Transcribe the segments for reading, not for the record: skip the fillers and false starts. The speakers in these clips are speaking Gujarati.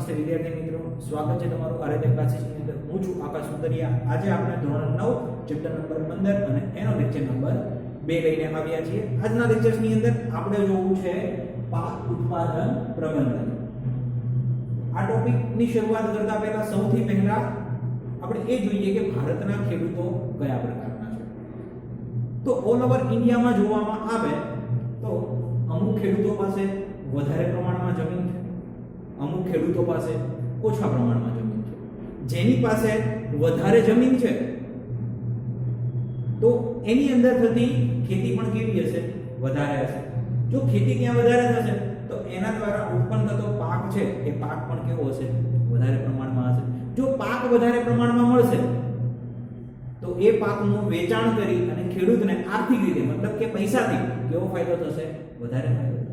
નમસ્તે વિદ્યાર્થી મિત્રો, સ્વાગત છે તમારું આરાધ્ય ક્લાસીસની અંદર. હું છું આકાશ સુંદરિયા. આજે આપણે ધોરણ 9 ચેપ્ટર નંબર 15 અને એનો લેક્ચર નંબર 2 લઈને આવ્યા છીએ. આજના લેક્ચરની અંદર આપણે જોવું છે પાક ઉત્પાદન પ્રબંધન. આ ટોપિકની શરૂઆત કરતા પહેલા સૌથી પહેલા આપણે એ જોઈએ કે ભારતના ખેડૂતો કયા પ્રકારના છે. તો ઓલ ઓવર ઇન્ડિયામાં જોવામાં આવે તો અમુક ખેડૂતો પાસે વધારે પ્રમાણમાં જમીન છે, અમુક ખેડૂતો પાસે ઓછા પ્રમાણમાં જમીન છે. જેની પાસે વધારે જમીન છે તો એની અંદર થતી ખેતી પણ કેવી હશે? વધારે હશે. જો ખેતી ત્યાં વધારે થશે તો એના દ્વારા ઉત્પન્ન થતો પાક છે એ પાક પણ કેવો હશે? વધારે પ્રમાણમાં હશે. જો પાક વધારે પ્રમાણમાં મળશે તો એ પાકનું વેચાણ કરી અને ખેડૂતને આર્થિક રીતે મતલબ કે પૈસાથી કેવો ફાયદો થશે? વધારે ફાયદો થશે.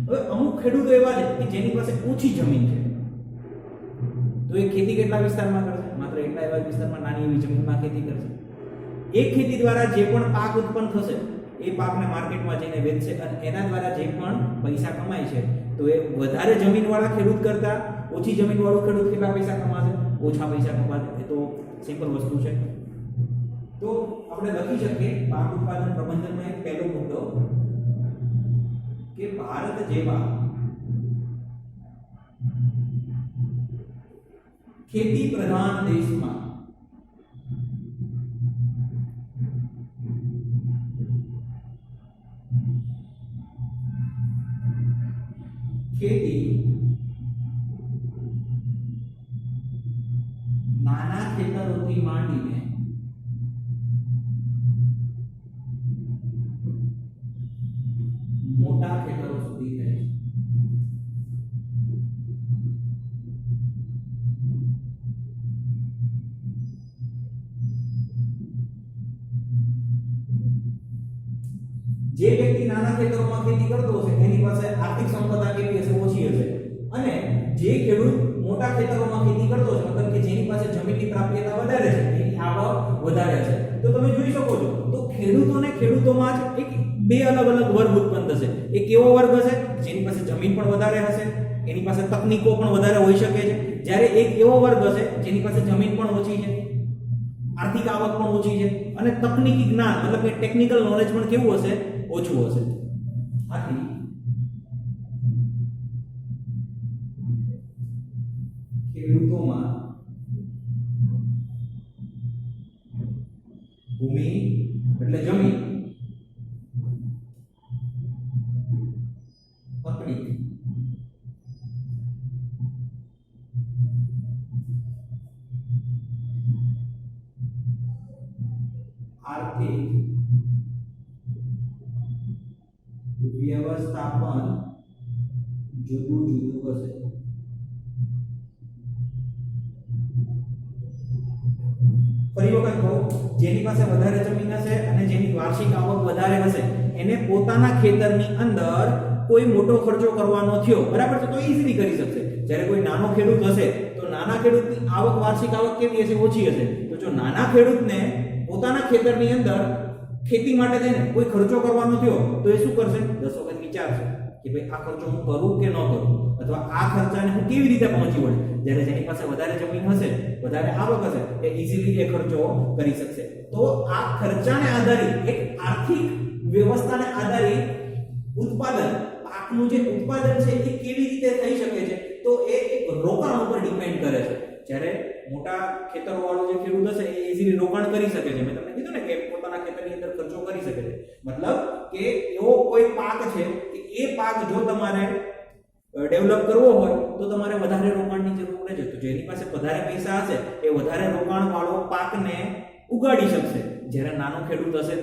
હવે અમુક ખેડૂતો એવા છે કે જેની પાસે ઓછી જમીન છે તો એ ખેતી કેટલા વિસ્તારમાં કરશે? માત્ર એટલા એવા વિસ્તારમાં નાની એવી જમીનમાં ખેતી કરશે. એ ખેતી દ્વારા જે પણ પાક ઉત્પન્ન થશે એ પાકને માર્કેટમાં જઈને વેચશે અને એના દ્વારા જે પણ પૈસા કમાય છે તો એ વધારે જમીનવાળા ખેડૂત કરતા ઓછી જમીનવાળો ખેડૂત કેટલા પૈસા કમાશે? ઓછા પૈસા કમાશે. એ તો સિમ્પલ વસ્તુ છે. તો આપણે લખી શકીએ પાક ઉત્પાદન પ્રબંધનમાં એક પહેલો મુદ્દો કે ભારત જેવા ખેતી પ્રધાન દેશમાં ખેતી નાના ખેતરોથી માંડીને મોટા ખેતરો સુધી થાય છે. જે વ્યક્તિ નાના ખેતરોમાં ખેતી કરતો હશે એની પાસે આર્થિક સંપદા કેવી હશે? ઓછી હશે. અને જે ખેડૂત મોટા ખેતરોમાં ખેતી કરતો હશે મતલબ કે જેની પાસે જમીનની પ્રાપ્યતા વધારે છે એની આવક વધારે હશે. તો તમે જોઈ શકો છો તો ખેડૂતોને ખેડૂતોમાં જ એક બે અલગ અલગ વર્ગ ઉત્પન્ન થશે. એક એવો વર્ગ હશે જેની પાસે જમીન પણ વધારે હશે, એની પાસે તકનીકો પણ વધારે હોઈ શકે છે. જ્યારે એક એવો વર્ગ હશે જેની પાસે જમીન પણ ઓછી છે, આર્થિક આવક પણ ઓછી છે અને તકનીકી જ્ઞાન મતલબ કે ટેકનિકલ નોલેજ પણ કેવું હશે? ઓછું હશે. આથી ખેડૂતોમાં ભૂમિ એટલે જમીન, તકનીક, આર્થિક વ્યવસ્થાપન જુદું જુદું હશે. ફરી વખત કહું, જેની પાસે વધારે જમીન હશે અને જેની વાર્ષિક આવક વધારે હશે એને પોતાના ખેતરની અંદર કોઈ મોટો ખર્ચો કરવાનો થયો બરાબર છે તો ઈઝીલી કરી શકશે. જ્યારે કોઈ નાનો ખેડૂત હશે તો નાના ખેડૂતની આવક વાર્ષિક આવક કેવી હશે? ઓછી હશે. તો જો નાના ખેડૂતને પોતાના ખેતરની અંદર ખેતી માટે થઈને કોઈ ખર્ચો કરવાનો થયો તો એ શું કરશે? 10 વખત વિચારશે કે ભાઈ આ ખર્ચો હું કરું કે ન કરું અથવા આ ખર્ચાને હું કેવી રીતે પહોંચી વળું. જ્યારે જેની પાસે વધારે જમીન હશે, વધારે આવક હશે એ ઈઝીલી એ ખર્ચો કરી શકશે. તો આ ખર્ચાને આધારિત એક આર્થિક વ્યવસ્થાને આધારિત ઉત્પાદન, પાકનું જે ઉત્પાદન છે એ કેવી રીતે થઈ શકે છે તો એ એક રોકાણ ઉપર ડિપેન્ડ કરે છે. જ્યારે મોટા ખેતરો વાળો જે ખેડૂત હશે એ ઈઝીલી રોકાણ કરી શકે છે. મેં તમને કીધું ને કે પોતાના ખેતરની અંદર ખર્ચો કરી શકે છે. મતલબ કે એવો કોઈ પાક છે કે એ પાક જો તમારે ડેવલપ કરવો હોય તો તમારે વધારે રોકાણની જરૂર પડે છે. તો જેની પાસે વધારે પૈસા હશે એ વધારે રોકાણ વાળો પાકને ઉગાડી શકશે. જ્યારે નાનો ખેડૂત હશે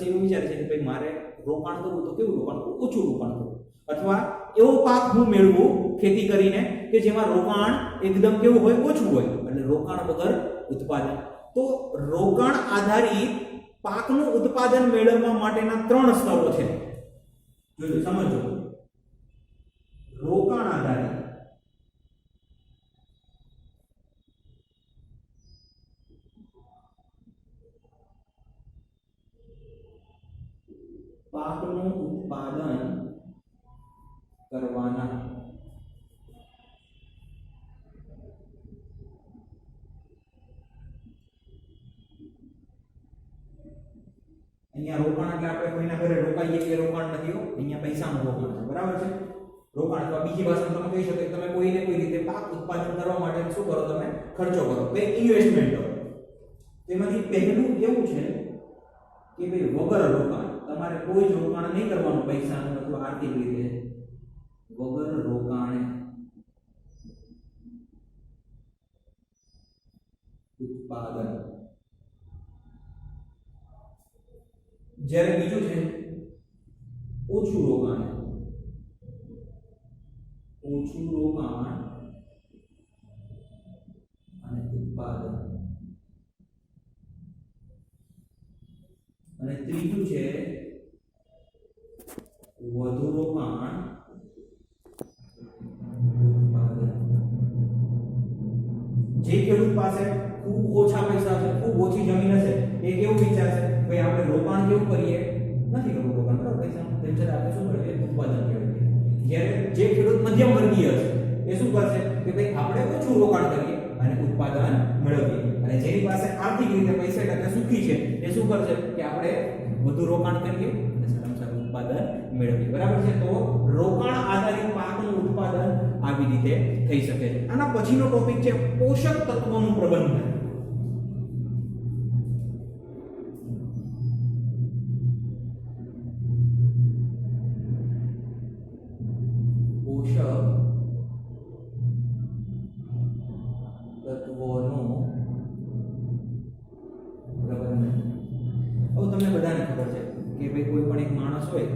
એવું વિચારે છે કે ભાઈ મારે રોકાણ કરવું તો કેવું રોકાણ કરવું? ઓછું રોકાણ કરવું અથવા એવો પાક હું મેળવું ખેતી કરીને કે જેમાં રોકાણ એકદમ કેવું હોય? ઓછું હોય. એટલે રોકાણ વગર ઉત્પાદન. તો રોકાણ આધારિત પાકનું ઉત્પાદન મેળવવા માટેના 3 સ્તરો છે. જોજો, સમજો. રોકાણ આધારિત, પાકનું ઉત્પાદન કરવાના ઘરે રોકાઈએ એ રોકાણ નથી હો, અહીંયા પૈસાનું રોકાણ છે, બરાબર છે? રોકાણ અથવા બીજી ભાષામાં તમે કહી શકો કે તમે કોઈને કોઈ રીતે પાક ઉત્પાદન કરવા માટે શું કરો, તમે ખર્ચો કરો, કે ઇન્વેસ્ટમેન્ટ કરો. તેમાંથી પહેલું એવું છે કે ભાઈ વગર રોકાણ, તમારે કોઈ જ રોકાણ નહીં કરવાનું પૈસાનું અથવા આર્થિક રીતે, વગર રોકાણે ઉત્પાદન. જ્યારે બીજું છે ઓછું રોકાણ, ઓછું રોકાણ અને ઉત્પાદન. અને ત્રીજું છે વધુ રોકાણ ઉત્પાદન. જે ખેડૂત પાસે ખૂબ ઓછા પૈસા છે, ખૂબ ઓછી જમીન હશે, એ કેવું વિચારશે, ભાઈ આપણે રોકાણ કેવું કરીએ, નથી કરવું રોકાણ, બરાબર? પૈસા તેમ છતાં આપણે શું કરીએ, ઉત્પાદન કરીએ. જ્યારે જે ખેડૂત મધ્યમ વર્ગીય છે એ શું કરશે કે ભાઈ આપણે ઓછું રોકાણ કરીએ અને ઉત્પાદન મેળવીએ. અને જેની પાસે આર્થિક રીતે પૈસા એટલે સુખી છે એ શું કરશે કે આપણે વધુ રોકાણ કરીએ અને સારામાં સારું ઉત્પાદન મેળવીએ, બરાબર છે? તો રોકાણ આધારિત પાકનું ઉત્પાદન આવી રીતે થઈ શકે છે. આના પછીનો ટોપિક છે પોષક તત્વોનું પ્રબંધન. પોષક તત્વોનું પ્રબંધન. હવે તમને બધાને ખબર છે કે ભાઈ કોઈ પણ એક માણસ હોય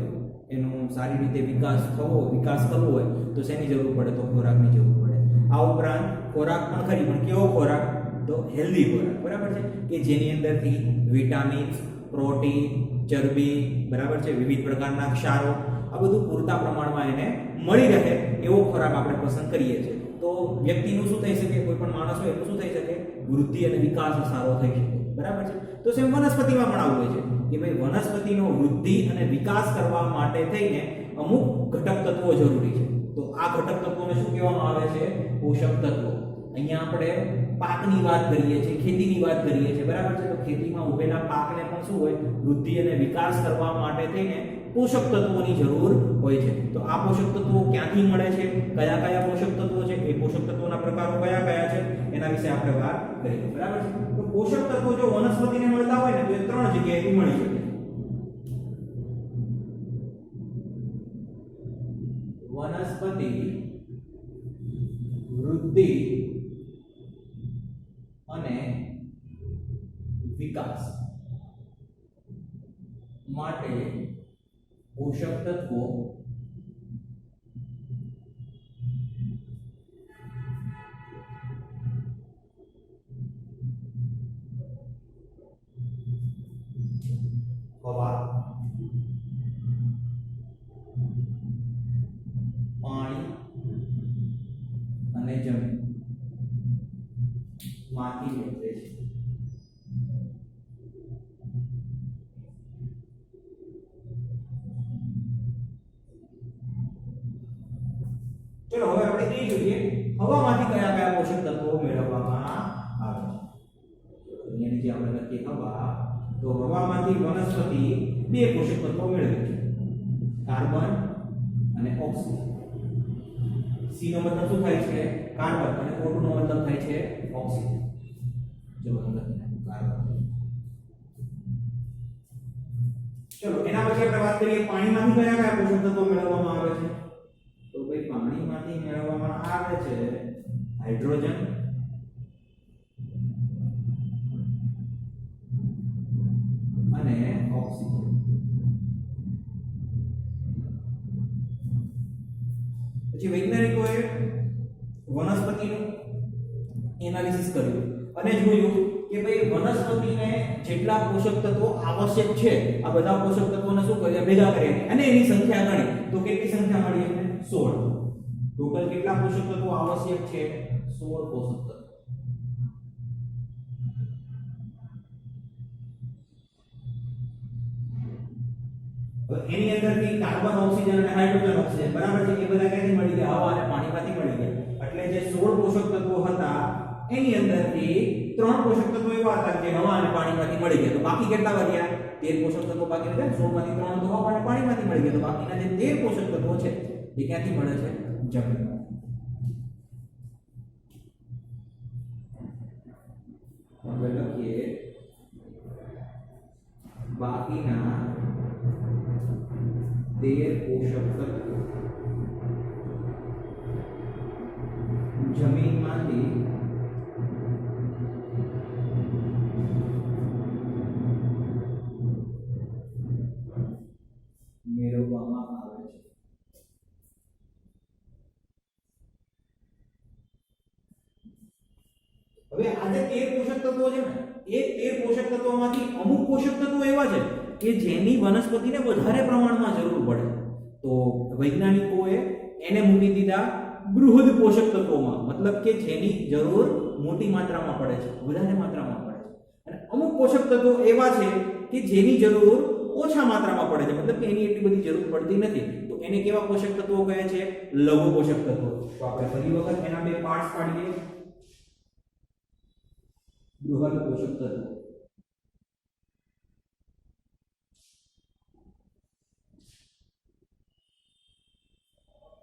એનો સારી રીતે વિકાસ કરવો હોય તો શેની જરૂર પડે, તો ખોરાકની જરૂર પડે. આ ઉપરાંત ખોરાક પણ ખરી, પણ કેવો ખોરાક, તો હેલ્ધી ખોરાક, બરાબર છે? કે જેની અંદરથી વિટામિન્સ, પ્રોટીન, ચરબી, બરાબર છે, વિવિધ પ્રકારના ક્ષારો, આ બધું પૂરતા પ્રમાણમાં એને મળી રહે એવો ખોરાક આપણે પસંદ કરીએ છીએ. તો વ્યક્તિનું શું થઈ શકે, કોઈ પણ માણસ હોય એનું શું થઈ શકે, વૃદ્ધિ અને વિકાસ સારો થઈ શકે, બરાબર છે? તો સેમ વનસ્પતિમાં પણ આવું હોય છે કે ભાઈ વનસ્પતિનો વૃદ્ધિ અને વિકાસ કરવા માટે થઈને અમુક ઘટક તત્વો જરૂરી છે. તો આ ઘટક તત્વોને શું કહેવામાં આવે છે, પોષક તત્વો. અહીંયા આપણે પાકની વાત કરીએ છીએ, ખેતીની વાત કરીએ છીએ, બરાબર છે? તો ખેતીમાં ઉભેલા પાકને પણ શું હોય, વૃદ્ધિ અને વિકાસ કરવા માટે થઈને પોષક તત્વોની જરૂર હોય છે. તો આ પોષક તત્વો ક્યાંથી મળે છે, કયા કયા પોષક તત્વો છે, એ પોષક તત્વોના પ્રકારો કયા કયા છે, એના વિશે આપણે વાત કરીએ, બરાબર છે? તો પોષક તત્વો જો વનસ્પતિને મળતા હોય ને તો એ ત્રણ જગ્યાએથી મળી શકે. વનસ્પતિ વૃદ્ધિ અને વિકાસ માટે પોષક તત્વો હવા, પાણી અને જમીન માંથી નીકળે છે. ચલો હવે આપણે એ જોઈએ હવામાંથી કયા કયા પોષક તત્વો મેળવવામાં આવે છે. અહીંયા નીચે આપણે લખીએ હવા, તો હવામાંથી વનસ્પતિ બે પોષક તત્વો મેળવે છે, કાર્બન અને ઓક્સિજન. C નો મતલબ શું થાય છે, કાર્બન, અને O2 નો મતલબ થાય છે ઓક્સિજન. ચલો કાર્બન. ચલો એના પછી આપણે વાત કરીએ પાણીમાંથી કયા કયા પોષક તત્વો મેળવવામાં આવે છે. તો ભાઈ પાણીમાંથી મેળવવામાં આવે છે હાઇડ્રોજન, અને ઓક્સિજન. પછી વૈજ્ઞાનિકોએ વનસ્પતિનું એનાલિસિસ કર્યું અને જોયું કે ભાઈ વનસ્પતિને જેટલા પોષક તત્વો આવશ્યક છે આ બધા પોષક તત્વોને શું કર્યા, ભેગા કર્યા અને એની સંખ્યા ગણી. તો કેટલી સંખ્યા મળી એમને? 16. ટોટલ કેટલા પોષક તત્વો આવશ્યક છે? 16 પોષક તત્વો. એની અંદરથી કાર્બન, ઓક્સિજન અને હાઇડ્રોજન, ઓક્સિજન, બરાબર છે? એ બધા ક્યાંથી મળી ગયા? હવા અને પાણીમાંથી મળી ગયા. એટલે જે 16 પોષક તત્વો હતા એની અંદરથી 3 પોષક તત્વો એવા હતા જે હવા અને પાણીમાંથી મળી ગયા. તો બાકી કેટલા વધ્યા? 13 પોષક તત્વો બાકી રહે. 16 માંથી 3 તો હવા અને પાણીમાંથી મળી ગયા, તો બાકીના જે 13 પોષક તત્વો છે એ ક્યાંથી મળે છે? જમીનમાંથી. હવે લખીએ બાકીના 13 પોષક તત્વો જમીનમાંથી મેળવવામાં આવે છે. હવે આ જે 13 પોષક તત્વો છે ને, એ 13 પોષક તત્વોમાંથી અમુક પોષક તત્વો એવા છે કે જેની વનસ્પતિને વધારે પ્રમાણમાં જરૂર પડે, તો વૈજ્ઞાનિકોએ એને મૂકી દીધા બૃહદ પોષક તત્વોમાં, મતલબ કે જેની જરૂર મોટી માત્રામાં પડે છે, વધારે માત્રામાં પડે છે. અને અમુક પોષક તત્વો એવા છે કે જેની જરૂર ઓછા માત્રામાં પડે છે, મતલબ કે એની એટલી બધી જરૂર પડતી નથી, તો એને કેવા પોષક તત્વો કહે છે? લઘુ પોષક તત્વો. તો આપણે ફરી વખત એના બે પાર્ટ્સ પાડીએ. બૃહદ પોષક તત્વો,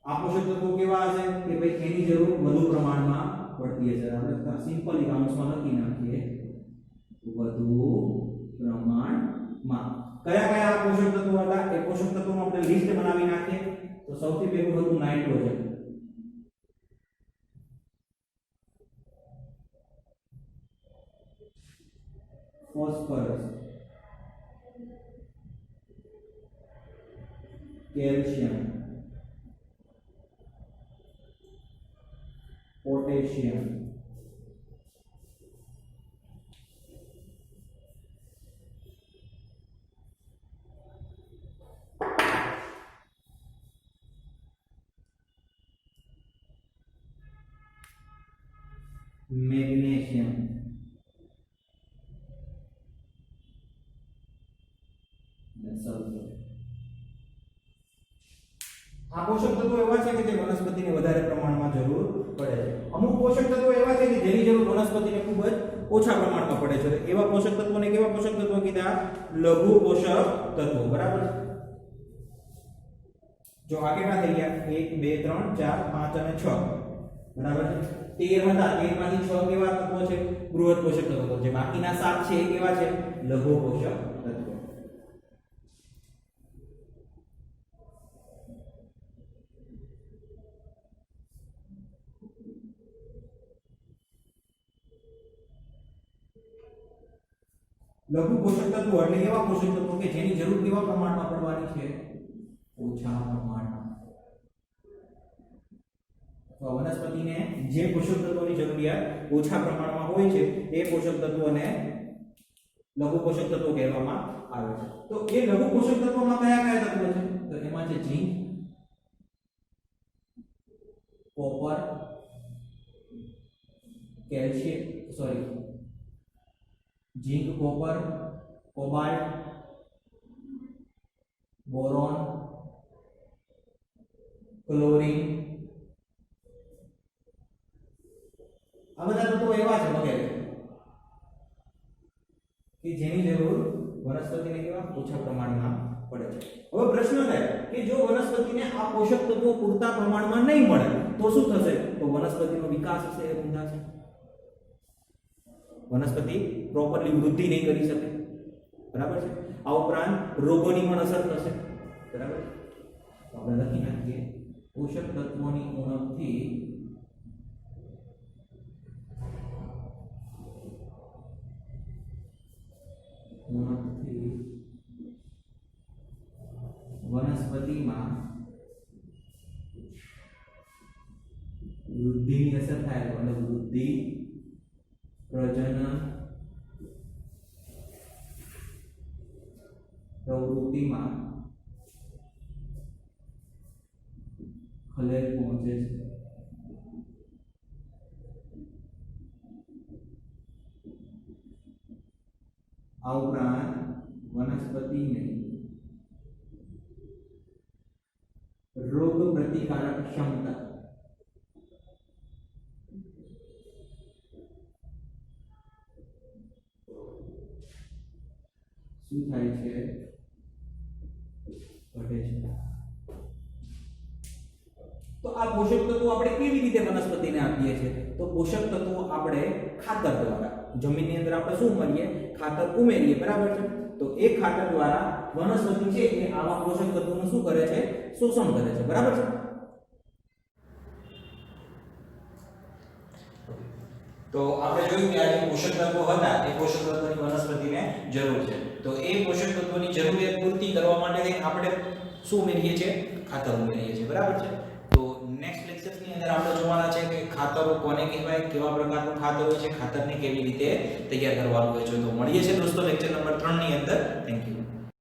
આ પોષક તત્વો કેવા હશે કે ભાઈ એની જરૂર વધુ પ્રમાણમાં પડતી હશે. આપણે સિમ્પલી કાઉન્સમાં લખી નાખીએ વધુ પ્રમાણમાં. કયા કયા પોષક તત્વો હતા એ પોષક તત્વોનું આપણે લિસ્ટ બનાવી નાખીએ. તો સૌથી પહેલું હતું nitrogen, phosphorus, calcium, potassium, magnesium, અને સલ્ફર. આ પોષક તત્વો એવા છે કે જે વનસ્પતિને વધારે પ્રમાણમાં જરૂર પડે છે. અમુક પોષક તત્વો એવા છે કે જેની જરૂર વનસ્પતિને ખૂબ જ ઓછા પ્રમાણમાં પડે છે. એવા પોષક તત્વોને કેવા પોષક તત્વો કીધા? લઘુ પોષક તત્વો. બરાબર. જો આ કેટલા થઈ ગયા? 1 2 3 4 5 અને 6. બરાબર. 13 હતા, 13 માંથી 6 કેવા તત્વો છે? બૃહદ પોષક તત્વો. જે બાકીના 7 છે એ કેવા છે? લઘુ પોષક તત્વો. લઘુ પોષક તત્વો એટલે એવા પોષક તત્વો કે જેની જરૂર કેવા પ્રમાણમાં પડવાની છે? ઓછા પ્રમાણમાં. તો વનસ્પતિને જે પોષક તત્વોની જરૂરિયાત ઓછા પ્રમાણમાં હોય છે એ પોષક તત્વોને લઘુ પોષક તત્વો કહેવામાં આવે છે. તો એ લઘુ પોષક તત્વોમાં કયા કયા તત્વો છે? તો એમાં છે ઝીંક, કોપર, કેલ્શિયમ, ઝીંક, કોપર, કોબાલ્ટ, બોરોન, ક્લોરીન. આ બધા તત્વો એવા છે વગેરે કે જેની જરૂર વનસ્પતિને કેવા ઓછા પ્રમાણમાં પડે છે. હવે પ્રશ્ન થાય કે જો વનસ્પતિને આ પોષક તત્વો પૂરતા પ્રમાણમાં નહીં મળે તો શું થશે? તો વનસ્પતિનો વિકાસ હશે એ રૂંધાશે. વનસ્પતિ પ્રોપરલી વૃદ્ધિ નહીં કરી શકે. બરાબર છે. આ ઉપરાંત રોગોની પણ અસર થશે. બરાબર. આપણે લખી નાખીએ પોષક તત્વોની ઉણપથી વનસ્પતિમાં વૃદ્ધિની અસર થાય. એટલે વૃદ્ધિ, પ્રજનન, પ્રવૃત્તિમાં ખલેલ પહોંચે છે. આ ઉપરાંત વનસ્પતિને રોગ પ્રતિકારક ક્ષમતા શું થાય છે? ઘટે છે. તો આ પોષક તત્વો આપણે કેવી રીતે વનસ્પતિને આપીએ છીએ? તો પોષક તત્વો આપણે ખાતર દ્વારા, જમીનની અંદર આપણે શું ઉમેરીએ? ખાતર ઉમેરીએ, બરાબર છે. તો એ ખાતર દ્વારા વનસ્પતિ છે એ આવા પોષક તત્વોનું શું કરે છે? શોષણ કરે છે, બરાબર છે. તો આપણે જોયું કે આ જે પોષક તત્વો હતા એ પોષક તત્વોની વનસ્પતિને જરૂર છે. તો એ પોષક તત્વોની જરૂરિયાત પૂર્તિ કરવા માટે આપણે શું ઉમેરીએ છીએ? ખાતર ઉમેરીએ છીએ, બરાબર છે. તો નેક્સ્ટ લેક્ચર્સની અંદર આપણે જોવાના છે કે ખાતરો કોને કહેવાય, કેવા પ્રકારનું ખાતર હોય છે, ખાતરને કેવી રીતે તૈયાર કરવાનું હોય છે. તો મળીએ છીએ દોસ્તો લેક્ચર નંબર 3 ની અંદર. Thank you.